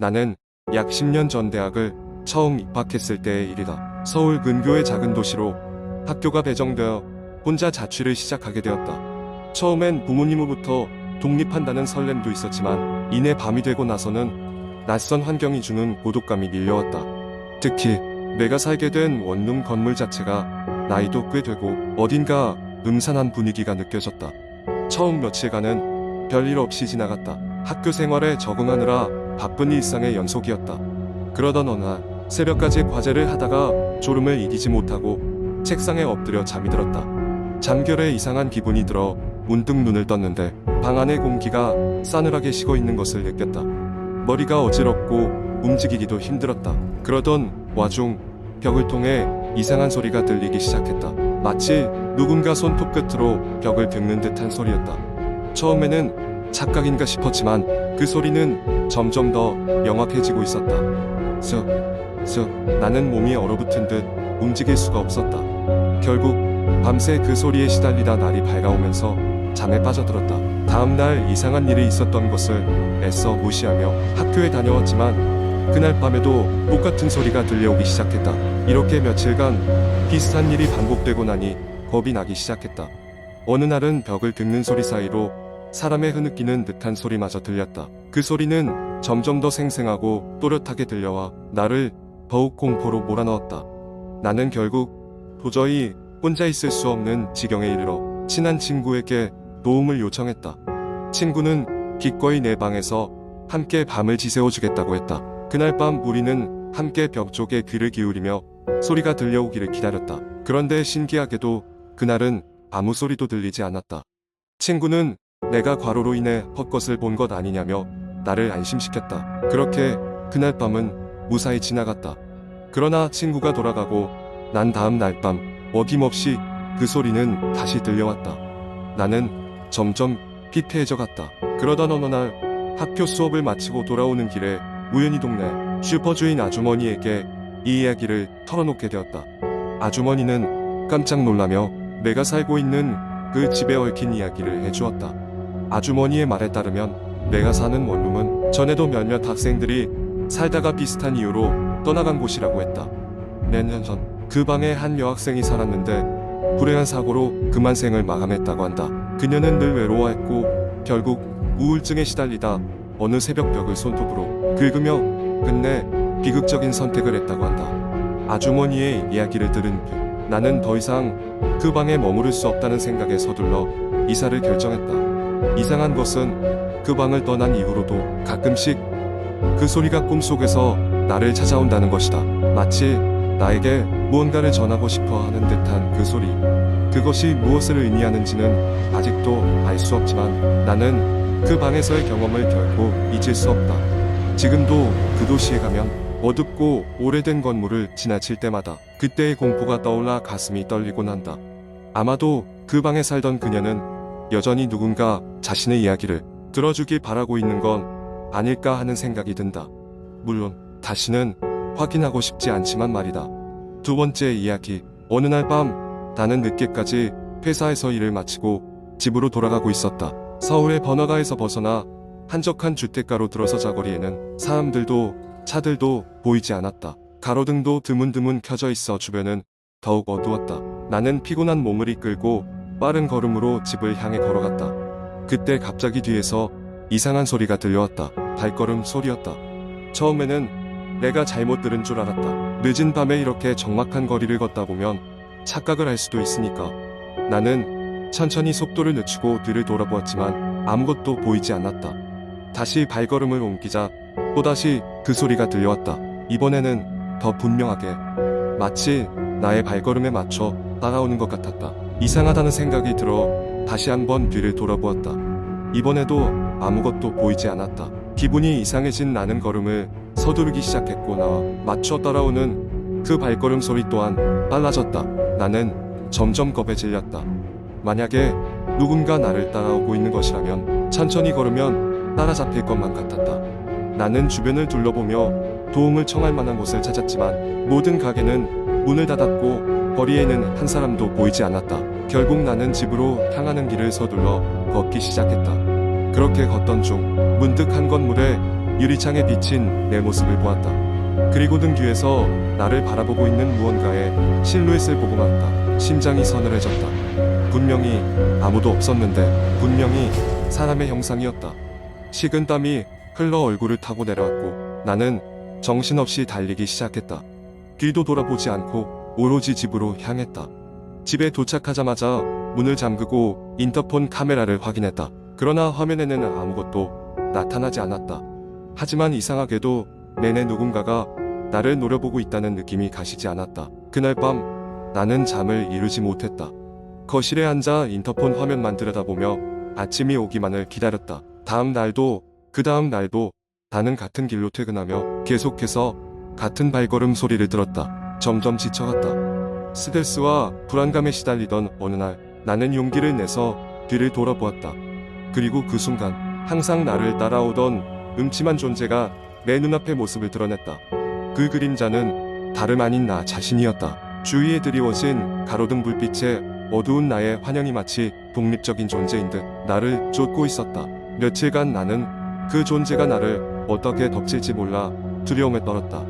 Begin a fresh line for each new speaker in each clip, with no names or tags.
나는 약 10년 전 대학을 처음 입학했을 때의 일이다. 서울 근교의 작은 도시로 학교가 배정되어 혼자 자취를 시작하게 되었다. 처음엔 부모님으로부터 독립한다는 설렘도 있었지만 이내 밤이 되고 나서는 낯선 환경이 주는 고독감이 밀려왔다. 특히 내가 살게 된 원룸 건물 자체가 나이도 꽤 되고 어딘가 음산한 분위기가 느껴졌다. 처음 며칠간은 별일 없이 지나갔다. 학교 생활에 적응하느라 바쁜 일상의 연속이었다. 그러던 어느 날 새벽까지 과제를 하다가 졸음을 이기지 못하고 책상에 엎드려 잠이 들었다. 잠결에 이상한 기분이 들어 문득 눈을 떴는데 방 안의 공기가 싸늘하게 식어 있는 것을 느꼈다. 머리가 어지럽고 움직이기도 힘들었다. 그러던 와중 벽을 통해 이상한 소리가 들리기 시작했다. 마치 누군가 손톱 끝으로 벽을 긁는 듯한 소리였다. 처음에는 착각인가 싶었지만 그 소리는 점점 더 명확해지고 있었다. 쓱 나는 몸이 얼어붙은 듯 움직일 수가 없었다. 결국 밤새 그 소리에 시달리다 날이 밝아오면서 잠에 빠져들었다. 다음날 이상한 일이 있었던 것을 애써 무시하며 학교에 다녀왔지만 그날 밤에도 똑같은 소리가 들려오기 시작했다. 이렇게 며칠간 비슷한 일이 반복되고 나니 겁이 나기 시작했다. 어느 날은 벽을 긁는 소리 사이로 사람의 흐느끼는 듯한 소리마저 들렸다. 그 소리는 점점 더 생생하고 또렷하게 들려와 나를 더욱 공포로 몰아넣었다. 나는 결국 도저히 혼자 있을 수 없는 지경에 이르러 친한 친구에게 도움을 요청했다. 친구는 기꺼이 내 방에서 함께 밤을 지새워주겠다고 했다. 그날 밤 우리는 함께 벽 쪽에 귀를 기울이며 소리가 들려오기를 기다렸다. 그런데 신기하게도 그날은 아무 소리도 들리지 않았다. 친구는 내가 과로로 인해 헛것을 본 것 아니냐며 나를 안심시켰다. 그렇게 그날 밤은 무사히 지나갔다. 그러나 친구가 돌아가고 난 다음 날 밤 어김없이 그 소리는 다시 들려왔다. 나는 점점 피폐해져 갔다. 그러던 어느 날 학교 수업을 마치고 돌아오는 길에 우연히 동네 슈퍼주인 아주머니에게 이 이야기를 털어놓게 되었다. 아주머니는 깜짝 놀라며 내가 살고 있는 그 집에 얽힌 이야기를 해주었다. 아주머니의 말에 따르면 내가 사는 원룸은 전에도 몇몇 학생들이 살다가 비슷한 이유로 떠나간 곳이라고 했다. 몇 년 전 그 방에 한 여학생이 살았는데 불행한 사고로 그만 생을 마감했다고 한다. 그녀는 늘 외로워했고 결국 우울증에 시달리다 어느 새벽 벽을 손톱으로 긁으며 끝내 비극적인 선택을 했다고 한다. 아주머니의 이야기를 들은 후 나는 더 이상 그 방에 머무를 수 없다는 생각에 서둘러 이사를 결정했다. 이상한 것은 그 방을 떠난 이후로도 가끔씩 그 소리가 꿈속에서 나를 찾아온다는 것이다. 마치 나에게 무언가를 전하고 싶어 하는 듯한 그 소리. 그것이 무엇을 의미하는지는 아직도 알 수 없지만 나는 그 방에서의 경험을 결코 잊을 수 없다. 지금도 그 도시에 가면 어둡고 오래된 건물을 지나칠 때마다 그때의 공포가 떠올라 가슴이 떨리곤 한다. 아마도 그 방에 살던 그녀는 여전히 누군가 자신의 이야기를 들어주길 바라고 있는 건 아닐까 하는 생각이 든다. 물론 다시는 확인하고 싶지 않지만 말이다. 두 번째 이야기. 어느 날 밤 나는 늦게까지 회사에서 일을 마치고 집으로 돌아가고 있었다. 서울의 번화가에서 벗어나 한적한 주택가로 들어서자 거리에는 사람들도 차들도 보이지 않았다. 가로등도 드문드문 켜져 있어 주변은 더욱 어두웠다. 나는 피곤한 몸을 이끌고 빠른 걸음으로 집을 향해 걸어갔다. 그때 갑자기 뒤에서 이상한 소리가 들려왔다. 발걸음 소리였다. 처음에는 내가 잘못 들은 줄 알았다. 늦은 밤에 이렇게 적막한 거리를 걷다 보면 착각을 할 수도 있으니까. 나는 천천히 속도를 늦추고 뒤를 돌아보았지만 아무것도 보이지 않았다. 다시 발걸음을 옮기자 또다시 그 소리가 들려왔다. 이번에는 더 분명하게 마치 나의 발걸음에 맞춰 따라오는 것 같았다. 이상하다는 생각이 들어 다시 한번 뒤를 돌아보았다. 이번에도 아무것도 보이지 않았다. 기분이 이상해진 나는 걸음을 서두르기 시작했고 나와 맞춰 따라오는 그 발걸음 소리 또한 빨라졌다. 나는 점점 겁에 질렸다. 만약에 누군가 나를 따라오고 있는 것이라면 천천히 걸으면 따라잡힐 것만 같았다. 나는 주변을 둘러보며 도움을 청할 만한 곳을 찾았지만 모든 가게는 문을 닫았고 거리에는 한 사람도 보이지 않았다. 결국 나는 집으로 향하는 길을 서둘러 걷기 시작했다. 그렇게 걷던 중 문득 한 건물에 유리창에 비친 내 모습을 보았다. 그리고 등 뒤에서 나를 바라보고 있는 무언가의 실루엣을 보고 말았다. 심장이 서늘해졌다. 분명히 아무도 없었는데 분명히 사람의 형상이었다. 식은 땀이 흘러 얼굴을 타고 내려왔고 나는 정신없이 달리기 시작했다. 뒤도 돌아보지 않고 오로지 집으로 향했다. 집에 도착하자마자 문을 잠그고 인터폰 카메라를 확인했다. 그러나 화면에는 아무것도 나타나지 않았다. 하지만 이상하게도 내내 누군가가 나를 노려보고 있다는 느낌이 가시지 않았다. 그날 밤 나는 잠을 이루지 못했다. 거실에 앉아 인터폰 화면만 들여다보며 아침이 오기만을 기다렸다. 다음 날도 그 다음 날도 나는 같은 길로 퇴근하며 계속해서 같은 발걸음 소리를 들었다. 점점 지쳐갔다. 스트레스와 불안감에 시달리던 어느 날 나는 용기를 내서 뒤를 돌아보았다. 그리고 그 순간 항상 나를 따라오던 음침한 존재가 내 눈앞에 모습을 드러냈다. 그 그림자는 다름 아닌 나 자신이었다. 주위에 드리워진 가로등 불빛에 어두운 나의 환영이 마치 독립적인 존재인 듯 나를 쫓고 있었다. 며칠간 나는 그 존재가 나를 어떻게 덮칠지 몰라 두려움에 떨었다.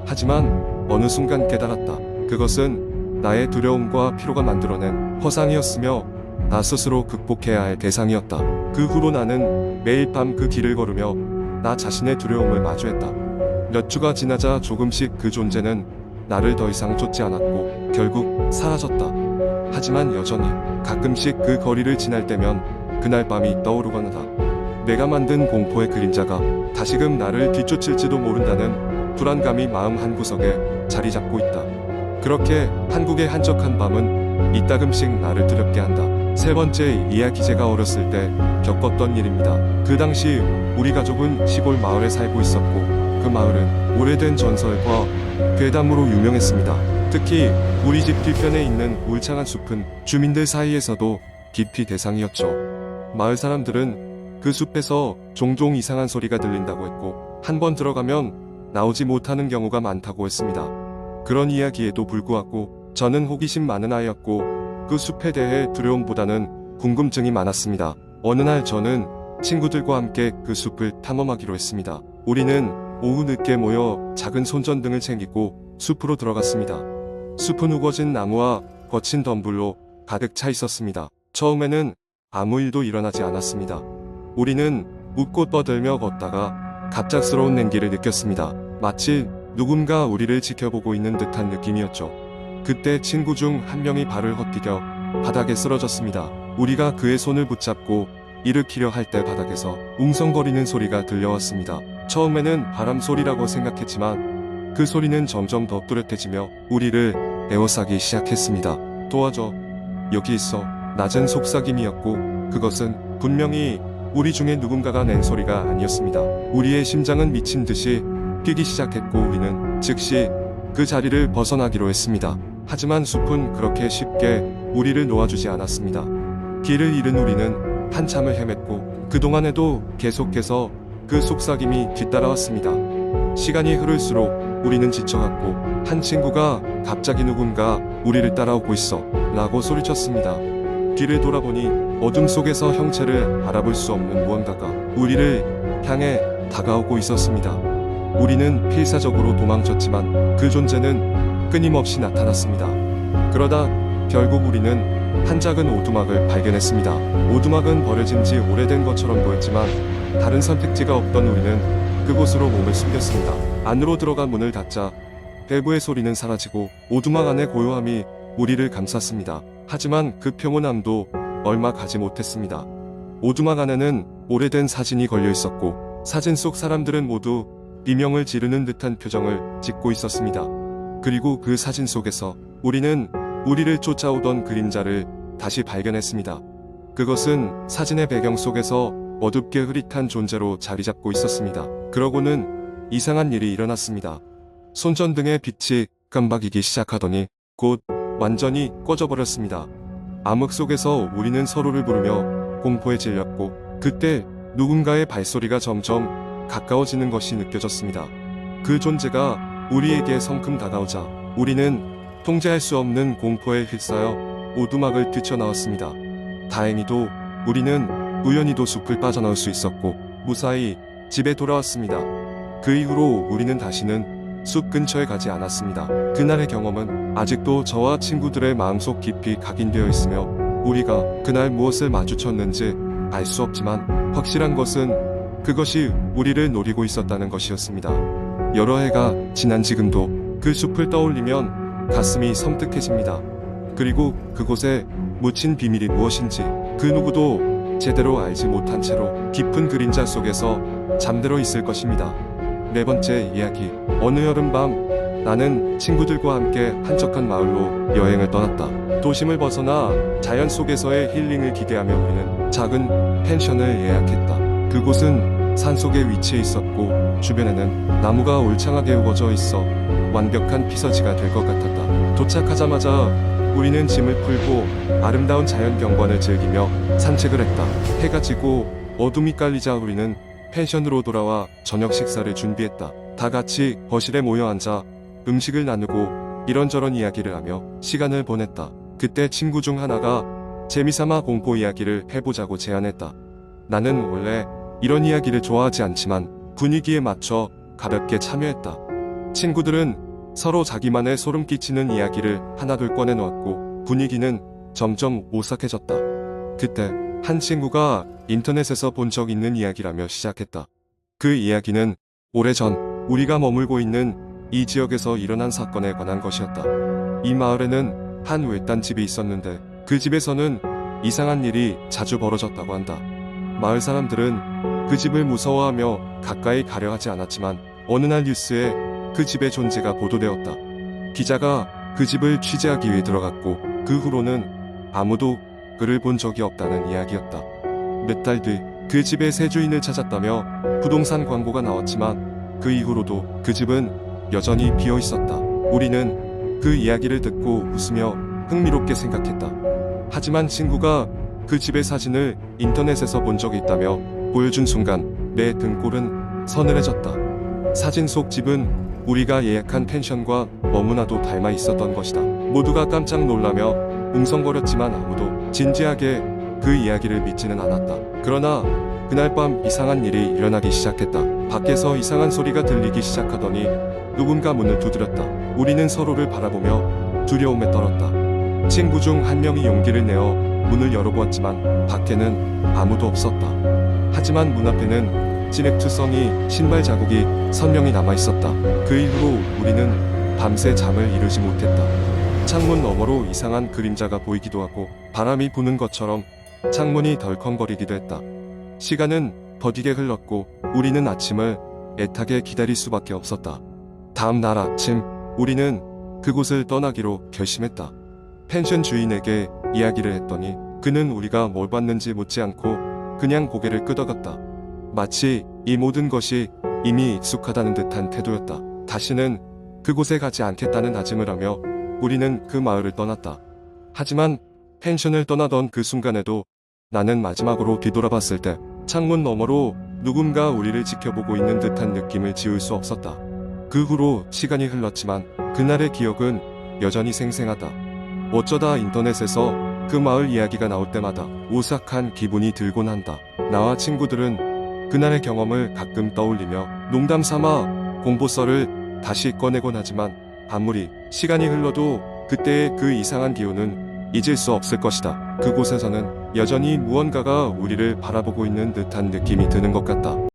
하지만 어느 순간 깨달았다. 그것은 나의 두려움과 피로가 만들어낸 허상이었으며 나 스스로 극복해야 할 대상이었다. 그 후로 나는 매일 밤 그 길을 걸으며 나 자신의 두려움을 마주했다. 몇 주가 지나자 조금씩 그 존재는 나를 더 이상 쫓지 않았고 결국 사라졌다. 하지만 여전히 가끔씩 그 거리를 지날 때면 그날 밤이 떠오르곤 하다. 내가 만든 공포의 그림자가 다시금 나를 뒤쫓을지도 모른다는 불안감이 마음 한구석에 자리 잡고 있다. 그렇게 한국의 한적한 밤은 이따금씩 나를 두렵게 한다. 세 번째 이야기, 제가 어렸을 때 겪었던 일입니다. 그 당시 우리 가족은 시골 마을에 살고 있었고 그 마을은 오래된 전설과 괴담으로 유명했습니다. 특히 우리 집 뒤편에 있는 울창한 숲은 주민들 사이에서도 깊이 대상이었죠. 마을 사람들은 그 숲에서 종종 이상한 소리가 들린다고 했고 한번 들어가면 나오지 못하는 경우가 많다고 했습니다. 그런 이야기에도 불구하고 저는 호기심 많은 아이였고 그 숲에 대해 두려움보다는 궁금증이 많았습니다. 어느 날 저는 친구들과 함께 그 숲을 탐험하기로 했습니다. 우리는 오후 늦게 모여 작은 손전등을 챙기고 숲으로 들어갔습니다. 숲은 우거진 나무와 거친 덤불로 가득 차 있었습니다. 처음에는 아무 일도 일어나지 않았습니다. 우리는 웃고 떠들며 걷다가 갑작스러운 냉기를 느꼈습니다. 마치 누군가 우리를 지켜보고 있는 듯한 느낌이었죠. 그때 친구 중 한 명이 발을 헛디뎌 바닥에 쓰러졌습니다. 우리가 그의 손을 붙잡고 일으키려 할 때 바닥에서 웅성거리는 소리가 들려왔습니다. 처음에는 바람 소리라고 생각했지만 그 소리는 점점 더 뚜렷해지며 우리를 에워싸기 시작했습니다. 도와줘. 여기 있어. 낮은 속삭임이었고 그것은 분명히 우리 중에 누군가가 낸 소리가 아니었습니다. 우리의 심장은 미친 듯이 뛰기 시작했고 우리는 즉시 그 자리를 벗어나기로 했습니다. 하지만 숲은 그렇게 쉽게 우리를 놓아주지 않았습니다. 길을 잃은 우리는 한참을 헤맸고 그동안에도 계속해서 그 속삭임이 뒤따라왔습니다. 시간이 흐를수록 우리는 지쳐갔고 한 친구가 갑자기 누군가 우리를 따라오고 있어 라고 소리쳤습니다. 뒤를 돌아보니 어둠 속에서 형체를 알아볼 수 없는 무언가가 우리를 향해 다가오고 있었습니다. 우리는 필사적으로 도망쳤지만 그 존재는 끊임없이 나타났습니다. 그러다 결국 우리는 한 작은 오두막을 발견했습니다. 오두막은 버려진 지 오래된 것처럼 보였지만 다른 선택지가 없던 우리는 그곳으로 몸을 숨겼습니다. 안으로 들어가 문을 닫자 배부의 소리는 사라지고 오두막 안의 고요함이 우리를 감쌌습니다. 하지만 그 평온함도 얼마 가지 못했습니다. 오두막 안에는 오래된 사진이 걸려 있었고 사진 속 사람들은 모두 비명을 지르는 듯한 표정을 짓고 있었습니다. 그리고 그 사진 속에서 우리는 우리를 쫓아오던 그림자를 다시 발견했습니다. 그것은 사진의 배경 속에서 어둡게 흐릿한 존재로 자리 잡고 있었습니다. 그러고는 이상한 일이 일어났습니다. 손전등의 빛이 깜박이기 시작하더니 곧 완전히 꺼져버렸습니다. 암흑 속에서 우리는 서로를 부르며 공포에 질렸고 그때 누군가의 발소리가 점점 가까워지는 것이 느껴졌습니다. 그 존재가 우리에게 성큼 다가오자 우리는 통제할 수 없는 공포에 휩싸여 오두막을 뛰쳐나왔습니다. 다행히도 우리는 우연히도 숲을 빠져나올 수 있었고 무사히 집에 돌아왔습니다. 그 이후로 우리는 다시는 숲 근처에 가지 않았습니다. 그날의 경험은 아직도 저와 친구들의 마음속 깊이 각인되어 있으며 우리가 그날 무엇을 마주쳤는지 알 수 없지만 확실한 것은 그것이 우리를 노리고 있었다는 것이었습니다. 여러 해가 지난 지금도 그 숲을 떠올리면 가슴이 섬뜩해집니다. 그리고 그곳에 묻힌 비밀이 무엇인지 그 누구도 제대로 알지 못한 채로 깊은 그림자 속에서 잠들어 있을 것입니다. 네 번째 이야기. 어느 여름밤 나는 친구들과 함께 한적한 마을로 여행을 떠났다. 도심을 벗어나 자연 속에서의 힐링을 기대하며 우리는 작은 펜션을 예약했다. 그곳은 산속에 위치해 있었고 주변에는 나무가 울창하게 우거져 있어 완벽한 피서지가 될 것 같았다. 도착하자마자 우리는 짐을 풀고 아름다운 자연 경관을 즐기며 산책을 했다. 해가 지고 어둠이 깔리자 우리는 펜션으로 돌아와 저녁 식사를 준비했다. 다 같이 거실에 모여 앉아 음식을 나누고 이런저런 이야기를 하며 시간을 보냈다. 그때 친구 중 하나가 재미삼아 공포 이야기를 해보자고 제안했다. 나는 원래 이런 이야기를 좋아하지 않지만 분위기에 맞춰 가볍게 참여했다. 친구들은 서로 자기만의 소름 끼치는 이야기를 하나둘 꺼내놓았고 분위기는 점점 오싹해졌다. 그때 한 친구가 인터넷에서 본 적 있는 이야기라며 시작했다. 그 이야기는 오래전 우리가 머물고 있는 이 지역에서 일어난 사건에 관한 것이었다. 이 마을에는 한 외딴 집이 있었는데 그 집에서는 이상한 일이 자주 벌어졌다고 한다. 마을 사람들은 그 집을 무서워하며 가까이 가려 하지 않았지만 어느 날 뉴스에 그 집의 존재가 보도되었다. 기자가 그 집을 취재하기 위해 들어갔고 그 후로는 아무도 그를 본 적이 없다는 이야기였다. 몇 달 뒤 그 집의 새 주인을 찾았다며 부동산 광고가 나왔지만 그 이후로도 그 집은 여전히 비어 있었다. 우리는 그 이야기를 듣고 웃으며 흥미롭게 생각했다. 하지만 친구가 그 집의 사진을 인터넷에서 본 적이 있다며 보여준 순간 내 등골은 서늘해졌다. 사진 속 집은 우리가 예약한 펜션과 너무나도 닮아 있었던 것이다. 모두가 깜짝 놀라며 웅성거렸지만 아무도 진지하게 그 이야기를 믿지는 않았다. 그러나 그날 밤 이상한 일이 일어나기 시작했다. 밖에서 이상한 소리가 들리기 시작하더니 누군가 문을 두드렸다. 우리는 서로를 바라보며 두려움에 떨었다. 친구 중 한 명이 용기를 내어 문을 열어보았지만 밖에는 아무도 없었다. 하지만 문 앞에는 진흙투성이 신발 자국이 선명히 남아있었다. 그 이후로 우리는 밤새 잠을 이루지 못했다. 창문 너머로 이상한 그림자가 보이기도 하고 바람이 부는 것처럼 창문이 덜컹거리기도 했다. 시간은 더디게 흘렀고 우리는 아침을 애타게 기다릴 수밖에 없었다. 다음 날 아침 우리는 그곳을 떠나기로 결심했다. 펜션 주인에게 이야기를 했더니 그는 우리가 뭘 봤는지 묻지 않고 그냥 고개를 끄덕였다. 마치 이 모든 것이 이미 익숙하다는 듯한 태도였다. 다시는 그곳에 가지 않겠다는 다짐을 하며 우리는 그 마을을 떠났다. 하지만 펜션을 떠나던 그 순간에도 나는 마지막으로 뒤돌아봤을 때 창문 너머로 누군가 우리를 지켜보고 있는 듯한 느낌을 지울 수 없었다. 그 후로 시간이 흘렀지만 그날의 기억은 여전히 생생하다. 어쩌다 인터넷에서 그 마을 이야기가 나올 때마다 오싹한 기분이 들곤 한다. 나와 친구들은 그날의 경험을 가끔 떠올리며 농담 삼아 공보서를 다시 꺼내곤 하지만 아무리 시간이 흘러도 그때의 그 이상한 기운은 잊을 수 없을 것이다. 그곳에서는 여전히 무언가가 우리를 바라보고 있는 듯한 느낌이 드는 것 같다.